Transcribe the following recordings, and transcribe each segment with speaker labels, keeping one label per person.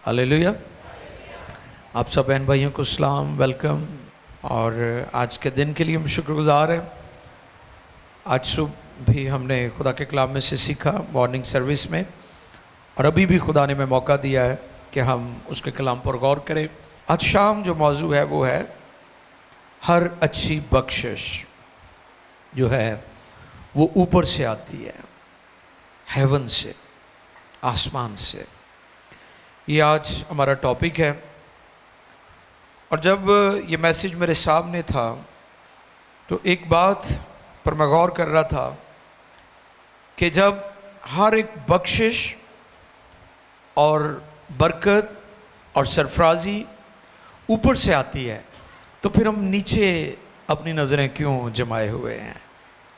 Speaker 1: Hallelujah. आप सब बहन भाइयों को सलाम, वेलकम। और आज के दिन के लिए हम शुक्रगुजार हैं। आज सुबह भी हमने खुदा के कलाम में से सीखा मॉर्निंग सर्विस में, और अभी भी खुदा ने हमें मौका दिया है कि हम उसके कलाम पर गौर करें। आज शाम जो मौजू है वो है हर अच्छी बख्शिश जो है वो ऊपर से आती है, हेवन से, आसमान से। ये आज हमारा टॉपिक है। और जब ये मैसेज मेरे सामने था तो एक बात पर मैं गौर कर रहा था कि जब हर एक बख्शिश और बरकत और सरफराजी ऊपर से आती है तो फिर हम नीचे अपनी नज़रें क्यों जमाए हुए हैं।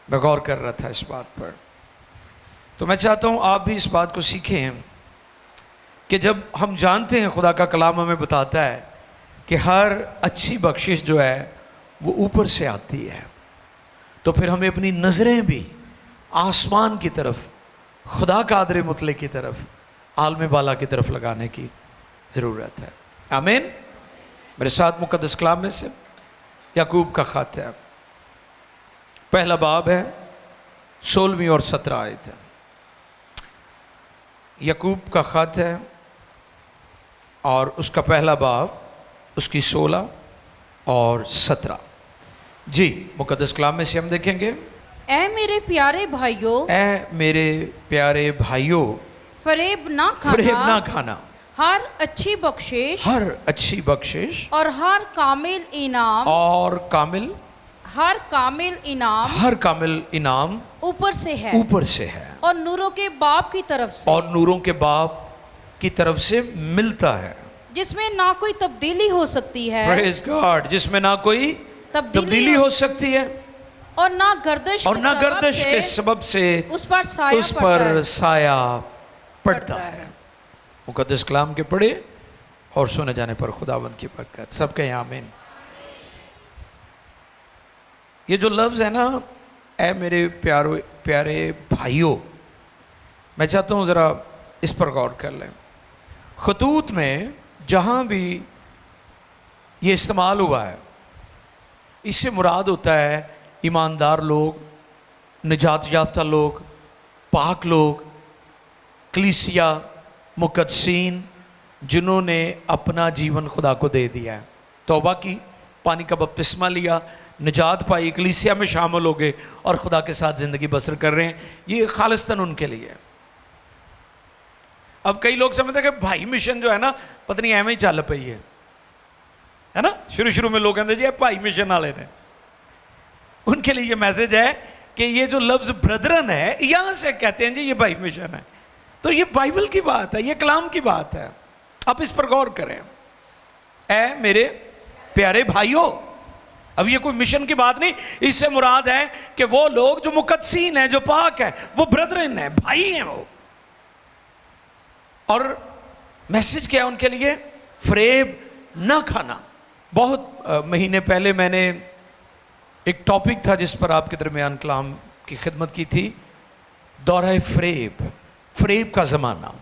Speaker 1: मैं गौर कर रहा था इस बात पर। तो मैं चाहता हूँ आप भी इस बात को सीखें कि जब हम जानते हैं खुदा का कलाम हमें बताता है कि हर अच्छी बख्शिश जो है वो ऊपर से आती है, तो फिर हमें अपनी नज़रें भी आसमान की तरफ, खुदा कादर मुतले की तरफ, आलम बाला की तरफ लगाने की ज़रूरत है। आमीन। मेरे साथ मुकद्दस कलाम में से याकूब का ख़त है, पहला बाब है, 16वीं और 17 आयत है। याकूब का ख़त है और उसका पहला बाब, उसकी 16 और 17। जी, मुकद्दस कलाम में से हम देखेंगे।
Speaker 2: ऐ मेरे प्यारे भाइयों,
Speaker 1: ऐ मेरे प्यारे भाइयों,
Speaker 2: फरेब ना खाना, हर अच्छी बख्शिश,
Speaker 1: हर अच्छी बख्शिश
Speaker 2: और हर कामिल इनाम,
Speaker 1: हर कामिल इनाम
Speaker 2: ऊपर से है और नूरों के बाप की तरफ से मिलता है, जिसमें ना कोई तब्दीली हो सकती है।
Speaker 1: Praise God. जिसमें ना कोई तब्दीली हो सकती है
Speaker 2: और ना गर्दश
Speaker 1: के सबब से उस पर साया पड़ता है। मुकद्दस कलाम के पढ़े और सुने जाने पर खुदावंद की बरकत। सबके यहाँ आमीन। ये जो लफ्ज़ है ना, ऐ मेरे प्यारे भाइयों, मैं चाहता हूँ ज़रा इस पर गौर कर लें। खतूत में जहाँ भी ये इस्तेमाल हुआ है, इससे मुराद होता है ईमानदार लोग, निजात याफ्ता लोग, पाक लोग, कलीसिया, मुकद्दसीन, जिन्होंने अपना जीवन खुदा को दे दिया है, तौबा की, पानी का बपतिस्मा लिया, निजात पाई, कलीसिया में शामिल हो गए और खुदा के साथ ज़िंदगी बसर कर रहे हैं। ये खालिस्तन उनके लिए। अब कई लोग समझते हैं कि भाई मिशन जो है ना पता नहीं एवं ही चल पई है ना। शुरू में लोग कहते जी भाई मिशन वाले ने, उनके लिए ये मैसेज है कि ये जो लफ्ज़ ब्रदरन है, यहाँ से कहते हैं जी ये भाई मिशन है। तो ये बाइबल की बात है, ये कलाम की बात है। आप इस पर गौर करें। ऐ मेरे प्यारे भाइयों, अब ये कोई मिशन की बात नहीं, इससे मुराद है कि वो लोग जो मुकद्दसीन है, जो पाक है, वो ब्रदरन है, भाई हैं वो। और मैसेज क्या है उनके लिए? फरेब न खाना। बहुत महीने पहले मैंने एक टॉपिक था जिस पर आपके दरमियान कलाम की खिदमत की थी, दौरा फरेब का ज़माना,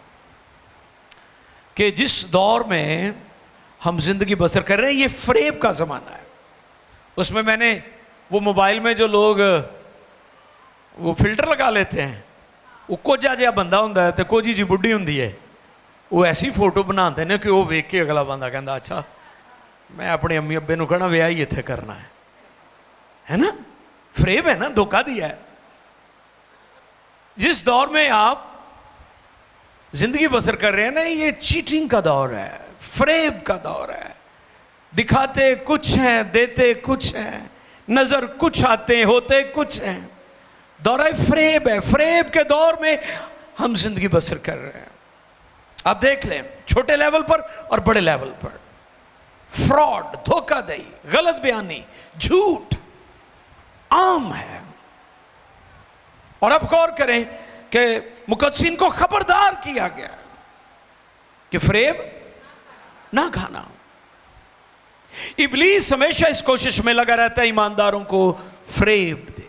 Speaker 1: कि जिस दौर में हम जिंदगी बसर कर रहे हैं ये फरेब का ज़माना है। उसमें मैंने वो मोबाइल में जो लोग वो फिल्टर लगा लेते हैं, वो कोजा जिहा बंदा होंदा है तो कोजी जी बुढ़ी होंदी है, वो ऐसी फोटो बनाते हैं कि वो वेख के अगला बंदा कहता अच्छा मैं अपने अम्मी अब्बे नूं कहना विआह ही इत्थे करना है ना। फरेब है ना, धोखा दिया है। जिस दौर में आप जिंदगी बसर कर रहे हैं ना, ये चीटिंग का दौर है, फरेब का दौर है। दिखाते कुछ हैं, देते कुछ हैं, नजर कुछ आते, होते कुछ हैं। दौरा फरेब है। फरेब के दौर में हम जिंदगी बसर कर रहे हैं। आप देख लें, छोटे लेवल पर और बड़े लेवल पर फ्रॉड, धोखाधड़ी, गलत बयानी, झूठ आम है। और अब गौर करें कि मुकद्दसीन को खबरदार किया गया कि फरेब ना खाना। इब्लीस हमेशा इस कोशिश में लगा रहता है ईमानदारों को फरेब दे,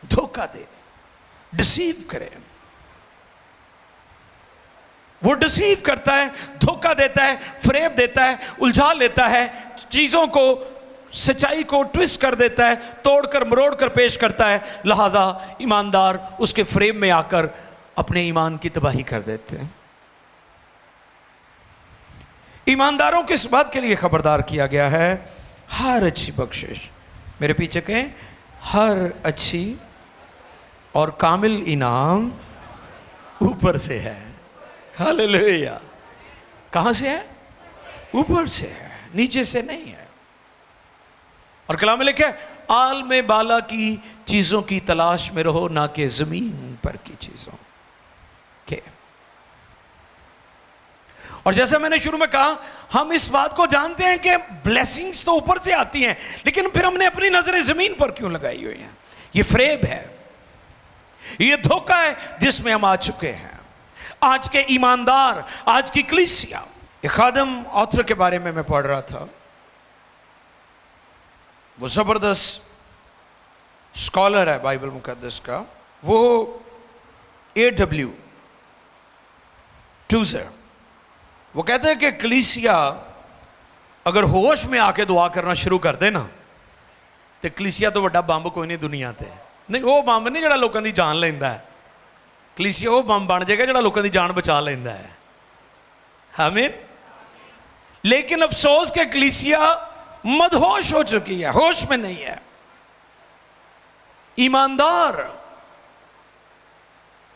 Speaker 1: धोखा दे, डिसीव करे। وہ ڈسیو کرتا ہے، دھوکہ دیتا ہے، فریب دیتا ہے، الجھا لیتا ہے، چیزوں کو، سچائی کو ٹویسٹ کر دیتا ہے، توڑ کر مروڑ کر پیش کرتا ہے. لہٰذا ایماندار اس کے فریب میں آ کر اپنے ایمان کی تباہی کر دیتے ہیں. ایمانداروں کو اس بات کے لیے خبردار کیا گیا ہے، ہر اچھی بخشش، میرے پیچھے کہیں، ہر اچھی اور کامل انعام اوپر سے ہے. ہاللیلویا. کہاں سے ہے؟ اوپر سے ہے، نیچے سے نہیں ہے. اور کلام میں لکھا ہے، عالم بالا کی چیزوں کی تلاش میں رہو، نہ کہ زمین پر کی چیزوں کے. اور جیسا میں نے شروع میں کہا، ہم اس بات کو جانتے ہیں کہ بلیسنگز تو اوپر سے آتی ہیں، لیکن پھر ہم نے اپنی نظریں زمین پر کیوں لگائی ہوئی ہیں؟ یہ فریب ہے، یہ دھوکہ ہے جس میں ہم آ چکے ہیں. آج کے ایماندار، آج کی کلیسیا، ایک خادم آتھر کے بارے میں پڑھ رہا تھا. وہ زبردست اسکالر ہے بائبل مقدس کا. وہ A.W. ٹوزر، وہ کہتے ہیں کہ کلیسیا اگر ہوش میں آ کے دعا کرنا شروع کر دے نا، تو کلیسیا تو وڈا بمب کوئی نہیں دنیا تے. نہیں، وہ بمب نہیں جڑا لوگوں دی جان لیندا ہے. کلیسیا وہ بمب بن جائے گا جڑا لوگوں دی جان بچا لیندا ہے. آمین. لیکن افسوس کہ کلیسیا مدہوش ہو چکی ہے، ہوش میں نہیں ہے. ایماندار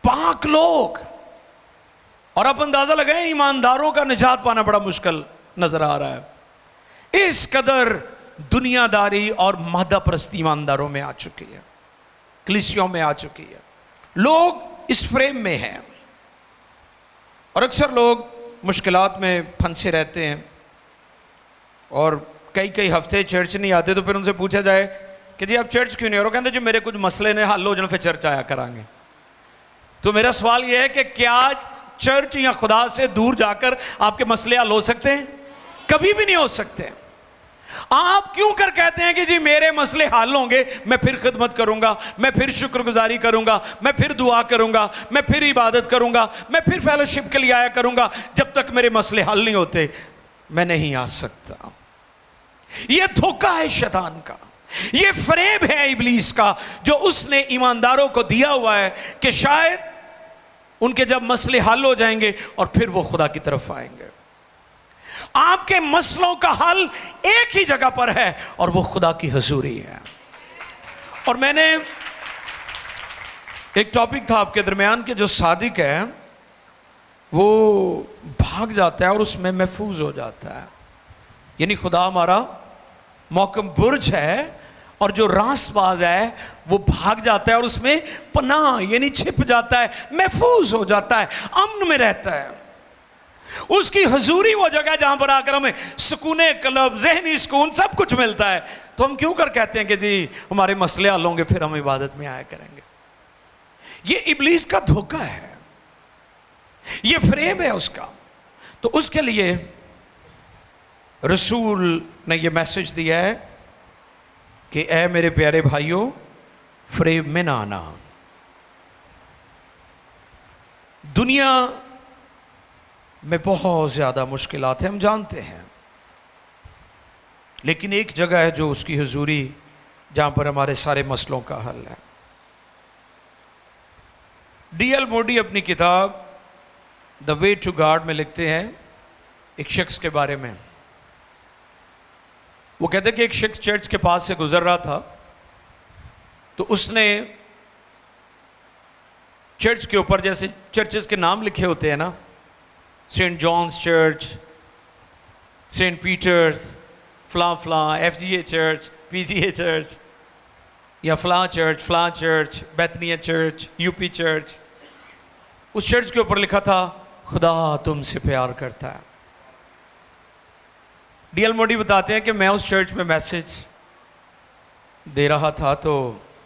Speaker 1: پاک لوگ، اور آپ اندازہ لگائیں ایمانداروں کا نجات پانا بڑا مشکل نظر آ رہا ہے. اس قدر دنیا داری اور مادہ پرستی ایمانداروں میں آ چکی ہے، کلیسیوں میں آ چکی ہے. لوگ اس فریم میں ہیں، اور اکثر لوگ مشکلات میں پھنسے رہتے ہیں، اور کئی ہفتے چرچ نہیں آتے. تو پھر ان سے پوچھا جائے کہ جی آپ چرچ کیوں نہیں؟ اور وہ کہتے ہیں جو میرے کچھ مسئلے نے حل ہو جانے پھر چرچ آیا کریں گے. تو میرا سوال یہ ہے کہ کیا چرچ یا خدا سے دور جا کر آپ کے مسئلے حل ہو سکتے ہیں؟ کبھی بھی نہیں ہو سکتے. آپ کیوں کر کہتے ہیں کہ جی میرے مسئلے حل ہوں گے، میں پھر خدمت کروں گا، میں پھر شکر گزاری کروں گا، میں پھر دعا کروں گا، میں پھر عبادت کروں گا، میں پھر فیلوشپ کے لیے آیا کروں گا؟ جب تک میرے مسئلے حل نہیں ہوتے میں نہیں آ سکتا. یہ دھوکہ ہے شیطان کا، یہ فریب ہے ابلیس کا، جو اس نے ایمانداروں کو دیا ہوا ہے کہ شاید ان کے جب مسئلے حل ہو جائیں گے اور پھر وہ خدا کی طرف آئیں گے. آپ کے مسئلوں کا حل ایک ہی جگہ پر ہے، اور وہ خدا کی حضوری ہے. اور میں نے ایک ٹاپک تھا آپ کے درمیان کہ جو صادق ہے وہ بھاگ جاتا ہے اور اس میں محفوظ ہو جاتا ہے. یعنی خدا ہمارا محکم برج ہے، اور جو راست باز ہے وہ بھاگ جاتا ہے اور اس میں پناہ یعنی چھپ جاتا ہے، محفوظ ہو جاتا ہے، امن میں رہتا ہے. اس کی حضوری وہ جگہ ہے جہاں پر آ کر ہمیں سکون قلب، ذہنی سکون، سب کچھ ملتا ہے. تو ہم کیوں کر کہتے ہیں کہ جی ہمارے مسئلے حل ہوں گے پھر ہم عبادت میں آیا کریں گے؟ یہ ابلیس کا دھوکہ ہے، یہ فریب ہے اس کا. تو اس کے لیے رسول نے یہ میسج دیا ہے کہ اے میرے پیارے بھائیوں، فریب میں نہ آنا. دنیا میں بہت زیادہ مشکلات ہیں، ہم جانتے ہیں، لیکن ایک جگہ ہے جو اس کی حضوری، جہاں پر ہمارے سارے مسئلوں کا حل ہے. D.L. موڈی اپنی کتاب دا وے ٹو گاڈ میں لکھتے ہیں ایک شخص کے بارے میں. وہ کہتے ہیں کہ ایک شخص چرچ کے پاس سے گزر رہا تھا، تو اس نے چرچ کے اوپر جیسے چرچز کے نام لکھے ہوتے ہیں نا، سینٹ جانس چرچ، سینٹ پیٹرز، فلاں فلاں، FGA چرچ، PGA چرچ، یا فلاں چرچ، بیتنیہ چرچ، UP چرچ. اس چرچ کے اوپر لکھا تھا خدا تم سے پیار کرتا ہے. D.L. موڈی بتاتے ہیں کہ میں اس چرچ میں میسج دے رہا تھا تو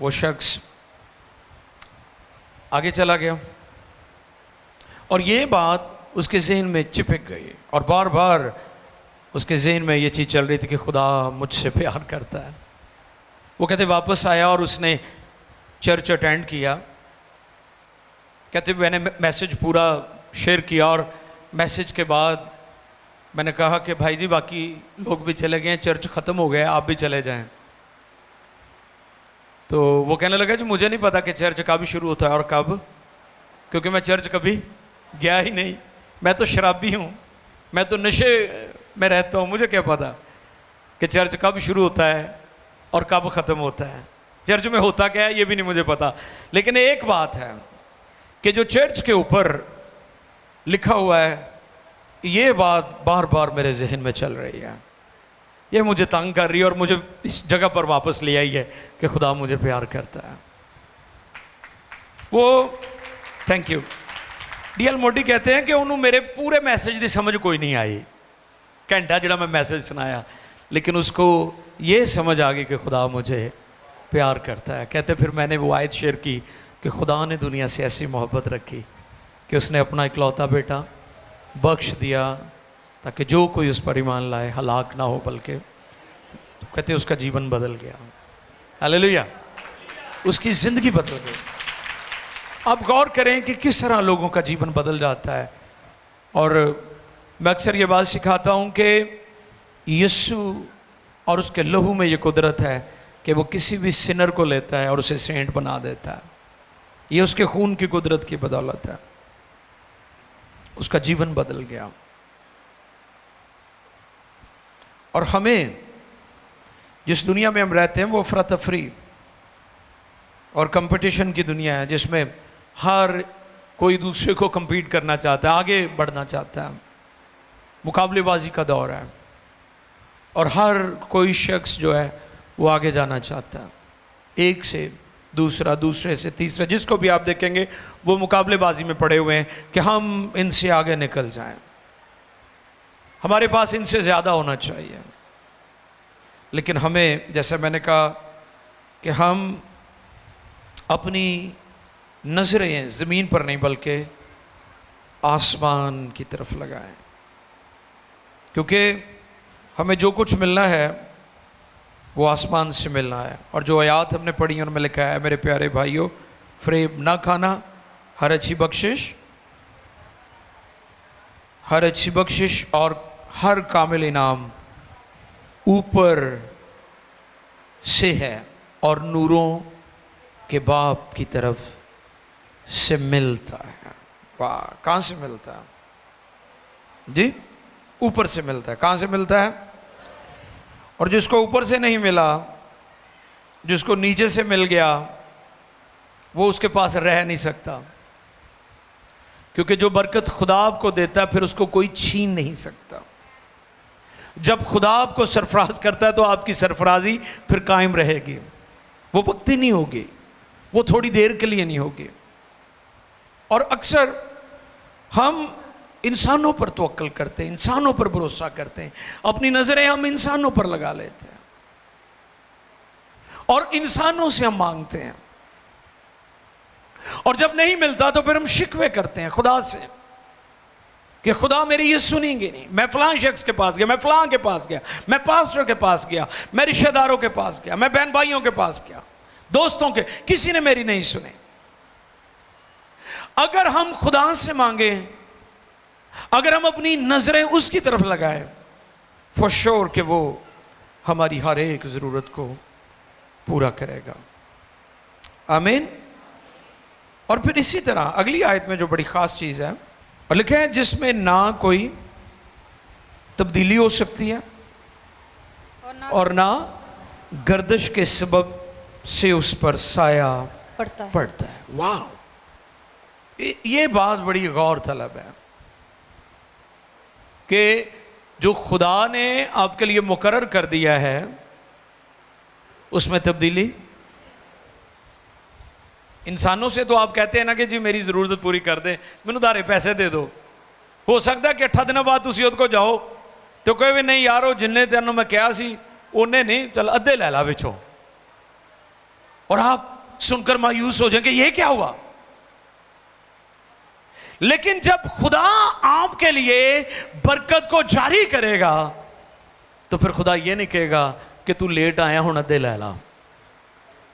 Speaker 1: وہ شخص آگے چلا گیا، اور یہ بات اس کے ذہن میں چپک گئی، اور بار بار اس کے ذہن میں یہ چیز چل رہی تھی کہ خدا مجھ سے پیار کرتا ہے. وہ کہتے واپس آیا اور اس نے چرچ اٹینڈ کیا. کہتے میں نے میسج پورا شیئر کیا، اور मैसेज के बाद मैंने कहा कि भाई जी बाकी लोग भी चले गए हैं, चर्च ख़त्म हो गया, आप भी चले जाएं। तो वो कहने लगा जी मुझे नहीं पता कि चर्च कब शुरू होता है और कब, क्योंकि मैं चर्च कभी गया ही नहीं, मैं तो शराबी हूँ, मैं तो नशे में रहता हूँ, मुझे क्या पता कि चर्च कब शुरू होता है और कब ख़त्म होता है, चर्च में होता क्या है ये भी नहीं मुझे पता। लेकिन एक बात है कि जो चर्च के ऊपर लिखा हुआ है, ये बात बार बार मेरे जहन में चल रही है, ये मुझे तंग कर रही है और मुझे इस जगह पर वापस ले आई है कि खुदा मुझे प्यार करता है। वो थैंक यू डी एल मोडी कहते हैं कि उन्होंने मेरे पूरे मैसेज की समझ कोई नहीं आई, घंटा जड़ा मैं मैसेज सुनाया, लेकिन उसको ये समझ आ गई कि खुदा मुझे प्यार करता है। कहते फिर मैंने वो आयत शेयर की कि खुदा ने दुनिया से ऐसी मोहब्बत रखी कि उसने अपना इकलौता बेटा बख्श दिया ताकि जो कोई उस पर ईमान लाए हलाक ना हो बल्कि, तो कहते उसका जीवन बदल गया। हालेलुया, उसकी ज़िंदगी बदल गई। आप गौर करें कि किस तरह लोगों का जीवन बदल जाता है। और मैं अक्सर ये बात सिखाता हूँ कि यीशु और उसके लहू में ये कुदरत है कि वो किसी भी सिनर को लेता है और उसे सेंट बना देता है। ये उसके खून की कुदरत की बदौलत है, उसका जीवन बदल गया। और हमें जिस दुनिया में हम रहते हैं वो अफरा तफरी और कंपटीशन की दुनिया है, जिसमें हर कोई दूसरे को compete करना चाहता है, आगे बढ़ना चाहता है, मुकाबलेबाजी का दौर है और हर कोई शख्स जो है वो आगे जाना चाहता है, एक से दूसरा, दूसरे से तीसरा, जिसको भी आप देखेंगे वो मुकाबलेबाजी में पड़े हुए हैं कि हम इनसे आगे निकल जाएं, हमारे पास इनसे ज़्यादा होना चाहिए। लेकिन हमें, जैसे मैंने कहा कि हम अपनी नज़रें ज़मीन पर नहीं बल्कि आसमान की तरफ लगाएं, क्योंकि हमें जो कुछ मिलना है वो आसमान से मिलना है। और जो आयात हमने पढ़ी उनमें लिखा है, मेरे प्यारे भाइयों, फ़रेब ना खाना, हर अच्छी बख्शिश और हर कामिल इनाम ऊपर से है और नूरों के बाप की तरफ से मिलता है। वाह, कहाँ से मिलता है जी? ऊपर से मिलता है। कहाँ से मिलता है? और जिसको ऊपर से नहीं मिला, जिसको नीचे से मिल गया, वो उसके पास रह नहीं सकता, क्योंकि जो बरकत खुदा आपको देता है फिर उसको कोई छीन नहीं सकता। जब खुदा आपको सरफराज करता है तो आपकी सरफराजी फिर कायम रहेगी, वो वक्ती नहीं होगी, वो थोड़ी देर के लिए नहीं होगी। और अक्सर हम इंसानों पर तवक्कल करते हैं, इंसानों पर भरोसा करते हैं, अपनी नज़रें हम इंसानों पर लगा लेते हैं और इंसानों से हम मांगते हैं, और जब नहीं मिलता तो फिर हम शिकवे करते हैं खुदा से कि खुदा मेरी ये सुनेंगे नहीं। मैं फलां शख्स के पास गया, मैं फलां के पास गया, मैं पास्टर के पास गया, मैं रिश्तेदारों के पास गया, मैं बहन भाइयों के पास गया, दोस्तों के, किसी ने मेरी नहीं सुने। अगर हम खुदा से मांगे, अगर हम अपनी नजरें उसकी तरफ लगाएं, फॉर श्योर कि वो हमारी हर एक जरूरत को पूरा करेगा। आमीन। और फिर इसी तरह अगली आयत में जो बड़ी खास चीज है, और लिखे है जिसमें ना कोई तब्दीली हो सकती है और ना गर्दिश के सबब से उस पर साया पड़ता है। वाह, ये बात बड़ी गौर तलब है कि जो खुदा ने आपके लिए मुकर्रर कर दिया है उसमें तब्दीली। इंसानों से तो आप कहते हैं ना कि जी मेरी ज़रूरत पूरी कर दे, मैनू उधारे पैसे दे दो। हो सकता है कि 8 दिन बाद तुसी उहदे को जाओ तो कहे भी नहीं यार, जिन्ने तेनों मैं कहा सी उन्हें नहीं, चल अद्धे लै ला विचों, और आप सुनकर मायूस हो जाएंगे ये क्या हुआ। लेकिन जब खुदा आपके लिए बरकत को जारी करेगा तो फिर खुदा ये नहीं कहेगा कि तू लेट आया हूं अद्धे लै ला,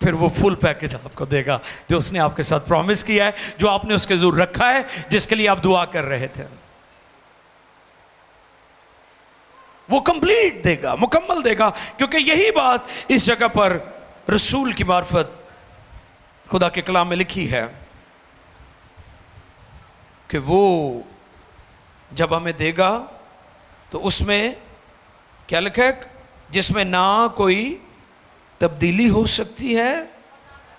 Speaker 1: फिर वो फुल पैकेज आपको देगा जो उसने आपके साथ प्रॉमिस किया है, जो आपने उसके ज़रूर रखा है, जिसके लिए आप दुआ कर रहे थे। وہ کمپلیٹ دے گا, مکمل دے گا, کیونکہ یہی بات اس جگہ پر رسول کی معرفت خدا کے کلام میں لکھی ہے کہ وہ جب ہمیں دے گا تو اس میں کیا لکھا ہے, جس میں نہ کوئی تبدیلی ہو سکتی ہے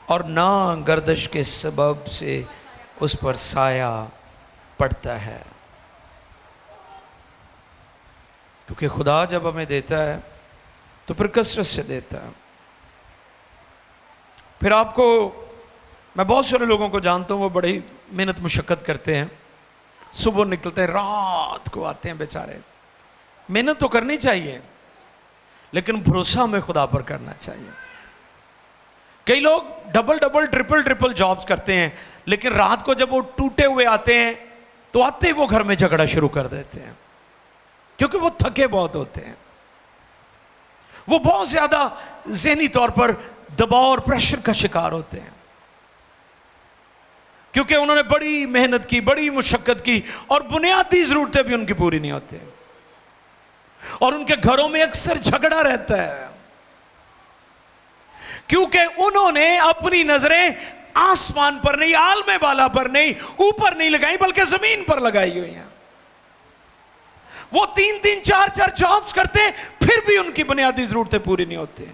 Speaker 1: اور نہ گردش کے سبب سے اس پر سایہ پڑتا ہے. کیونکہ خدا جب ہمیں دیتا ہے تو پھر کثرت سے دیتا ہے. پھر آپ کو, میں بہت سارے لوگوں کو جانتا ہوں وہ بڑی محنت مشقت کرتے ہیں, صبح نکلتے ہیں رات کو آتے ہیں بیچارے. محنت تو کرنی چاہیے لیکن بھروسہ ہمیں خدا پر کرنا چاہیے. کئی لوگ ڈبل ٹرپل جابز کرتے ہیں لیکن رات کو جب وہ ٹوٹے ہوئے آتے ہیں تو آتے ہی وہ گھر میں جھگڑا شروع کر دیتے ہیں, کیونکہ وہ تھکے بہت ہوتے ہیں. وہ بہت زیادہ ذہنی طور پر دباؤ اور پریشر کا شکار ہوتے ہیں, کیونکہ انہوں نے بڑی محنت کی, بڑی مشقت کی, اور بنیادی ضرورتیں بھی ان کی پوری نہیں ہوتی, اور ان کے گھروں میں اکثر جھگڑا رہتا ہے, کیونکہ انہوں نے اپنی نظریں آسمان پر نہیں, عالم بالا پر نہیں, اوپر نہیں لگائی بلکہ زمین پر لگائی ہوئی ہیں. وہ 3 4 جابز کرتے ہیں پھر بھی ان کی بنیادی ضرورتیں پوری نہیں ہوتی,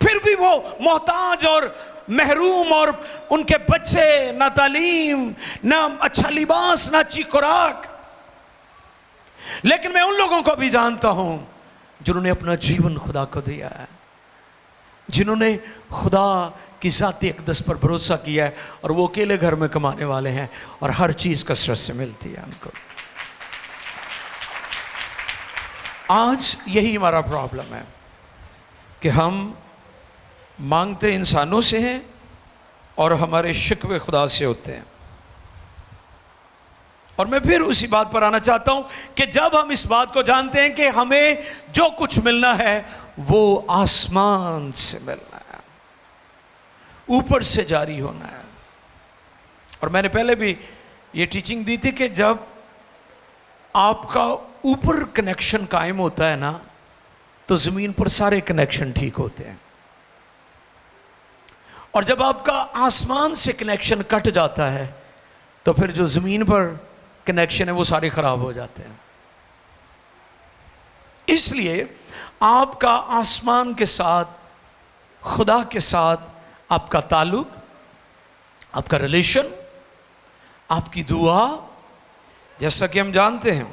Speaker 1: پھر بھی وہ محتاج اور محروم, اور ان کے بچے نہ تعلیم, نہ اچھا لباس, نہ اچھی خوراک. لیکن میں ان لوگوں کو بھی جانتا ہوں جنہوں نے اپنا جیون خدا کو دیا ہے, جنہوں نے خدا کی ذات اقدس پر بھروسہ کیا ہے, اور وہ اکیلے گھر میں کمانے والے ہیں اور ہر چیز کثرت سے ملتی ہے ان کو. آج یہی ہمارا پرابلم ہے کہ ہم مانگتے انسانوں سے ہیں اور ہمارے شکوے خدا سے ہوتے ہیں. اور میں پھر اسی بات پر آنا چاہتا ہوں کہ جب ہم اس بات کو جانتے ہیں کہ ہمیں جو کچھ ملنا ہے وہ آسمان سے ملنا ہے, اوپر سے جاری ہونا ہے. اور میں نے پہلے بھی یہ ٹیچنگ دی تھی کہ جب آپ کا اوپر کنیکشن قائم ہوتا ہے نا تو زمین پر سارے کنیکشن ٹھیک ہوتے ہیں, اور جب آپ کا آسمان سے کنیکشن کٹ جاتا ہے تو پھر جو زمین پر کنیکشن ہے وہ سارے خراب ہو جاتے ہیں. اس لیے آپ کا آسمان کے ساتھ, خدا کے ساتھ آپ کا تعلق, آپ کا ریلیشن, آپ کی دعا, جیسا کہ ہم جانتے ہیں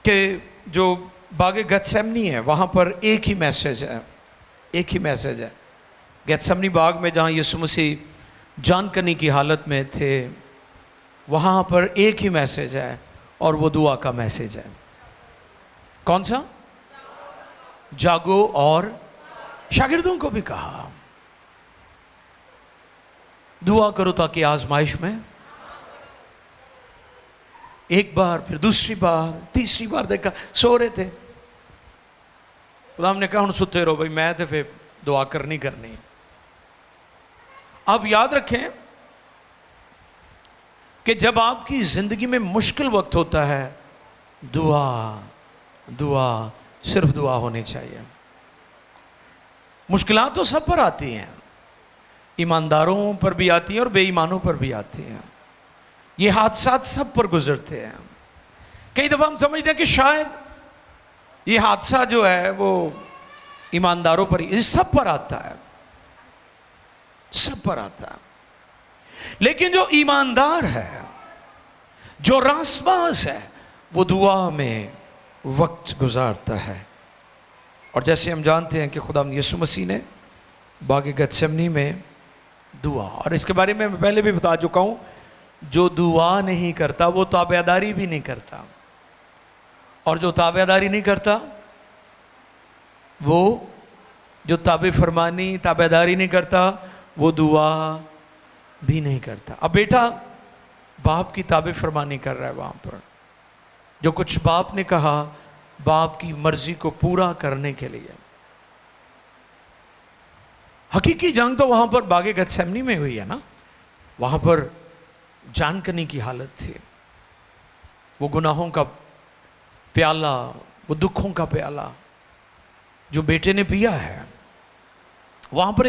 Speaker 1: کہ جو باغ گتسیمنی ہے وہاں پر ایک ہی میسج ہے, ایک ہی میسج ہے. گتسیمنی باغ میں جہاں یسوع مسیح جان کنی کی حالت میں تھے وہاں پر ایک ہی میسج ہے, اور وہ دعا کا میسج ہے. کون سا؟ جاگو اور شاگردوں کو بھی کہا دعا کرو تاکہ آزمائش میں, ایک بار پھر دوسری بار تیسری بار دیکھا سو رہے تھے, خدا نے کہا ہن ستے رہو بھائی, میں تو پھر دعا کرنی. آپ یاد رکھیں کہ جب آپ کی زندگی میں مشکل وقت ہوتا ہے دعا صرف دعا ہونی چاہیے. مشکلات تو سب پر آتی ہیں, ایمانداروں پر بھی آتی ہیں اور بے ایمانوں پر بھی آتی ہیں. یہ حادثات سب پر گزرتے ہیں. کئی دفعہ ہم سمجھتے ہیں کہ شاید یہ حادثہ جو ہے وہ ایمانداروں پر ہی, سب پر آتا ہے, سب پر آتا ہے. لیکن جو ایماندار ہے, جو راست باز ہے, وہ دعا میں وقت گزارتا ہے. اور جیسے ہم جانتے ہیں کہ خدا یسوع مسیح نے باغ گتسیمنی میں دعا, اور اس کے بارے میں پہلے بھی بتا چکا ہوں, جو دعا نہیں کرتا وہ تابعداری بھی نہیں کرتا, اور جو تابعداری نہیں کرتا وہ, جو تابع فرمانی تابعداری نہیں کرتا وہ دعا بھی نہیں کرتا. اب بیٹا باپ کی تابع فرمانی کر رہا ہے, وہاں پر جو کچھ باپ نے کہا باپ کی مرضی کو پورا کرنے کے لیے. حقیقی جنگ تو وہاں پر باغ گتسیمنی میں ہوئی ہے نا, وہاں پر جان کنی کی حالت تھی, वो गुनाहों का प्याला, वो दुखों का प्याला जो बेटे ने पिया है, वहाँ पर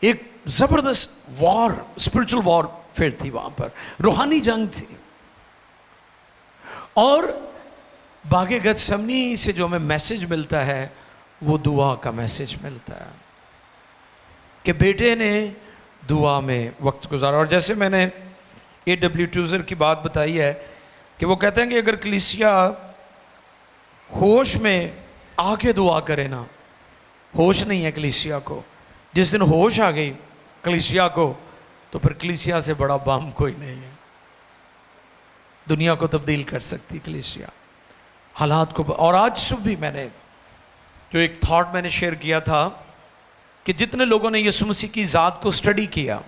Speaker 1: एक ज़बरदस्त वॉर, स्पिरिचुअल वॉरफेयर थी, वहाँ पर रूहानी जंग थी। और बागे गतसमनी से जो हमें मैसेज मिलता है वो दुआ का मैसेज मिलता है कि बेटे ने दुआ में वक्त गुजारा। और जैसे मैंने A.W. टूज़र की बात बताई है कि वो कहते हैं कि अगर कलीसिया होश में आके दुआ करे ना, होश नहीं है कलीसिया को, जिस दिन होश आ गई कलीसिया को तो फिर कलीसिया से बड़ा बम कोई नहीं है। दुनिया को तब्दील कर सकती कलीसिया, हालात को। और आज सुबह भी मैंने जो एक थॉट मैंने शेयर किया था कि जितने लोगों ने यीशु मसीह की ज़ात को स्टडी किया,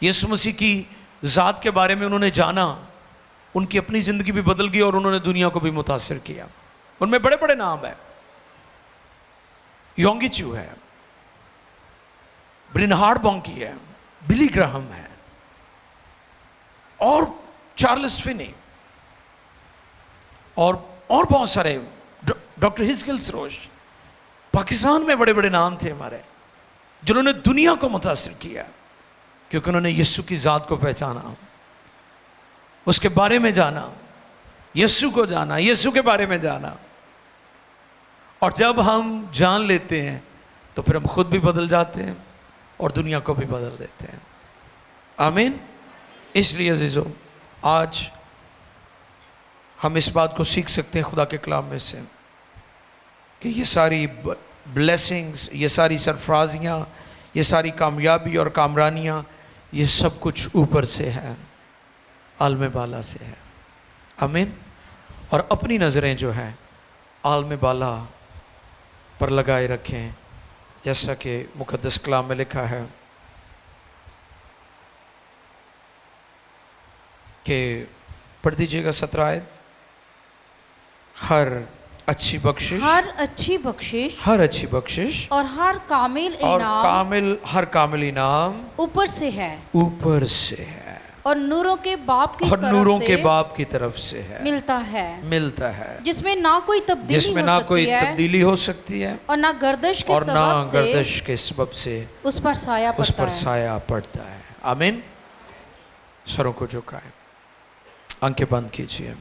Speaker 1: यीशु मसीह की ज़ात के बारे में उन्होंने जाना, उनकी अपनी ज़िंदगी भी बदल गई और उन्होंने दुनिया को भी मुतासिर किया। उनमें बड़े बड़े नाम हैं, योंगी चू है, ब्रिनहार्ड बॉन्की है, बिली ग्राहम है और चार्ल्स फिनी और बहुत सारे, डॉक्टर हिस्किल्स रोश। पाकिस्तान में बड़े बड़े नाम थे हमारे जिन्होंने दुनिया को मुतासिर किया क्योंकि उन्होंने यीशु की ज़ात को पहचाना, उसके बारे में जाना, यीशु को जाना, यीशु के बारे में जाना। और जब हम जान लेते हैं तो फिर हम खुद भी बदल जाते हैं और दुनिया को भी बदल देते हैं। आमीन। इसलिए अजीज़ों, आज हम इस बात को सीख सकते हैं खुदा के कलाम में से कि ये सारी ब्लेसिंग्स, ये सारी सरफराजियाँ, ये सारी कामयाबी और कामरानियाँ, ये सब कुछ ऊपर से है, आलम बाला से है। आमीन। और अपनी नज़रें जो हैं आलम बाला पर लगाए रखें, जैसा कि मुक़द्दस कलाम में लिखा है कि पढ़ दीजिएगा 17 आयत। हर अच्छी बख्शिश
Speaker 2: और हर कामिल इनाम
Speaker 1: ऊपर से है
Speaker 2: और नूरों के बाप
Speaker 1: की तरफ से है,
Speaker 2: मिलता है जिसमें ना कोई तब्दीली हो सकती है और ना गर्दश के सबब से उस पर साया
Speaker 1: पड़ता है। आमीन। सरों को झुकाएं, आंखें बंद कीजिए।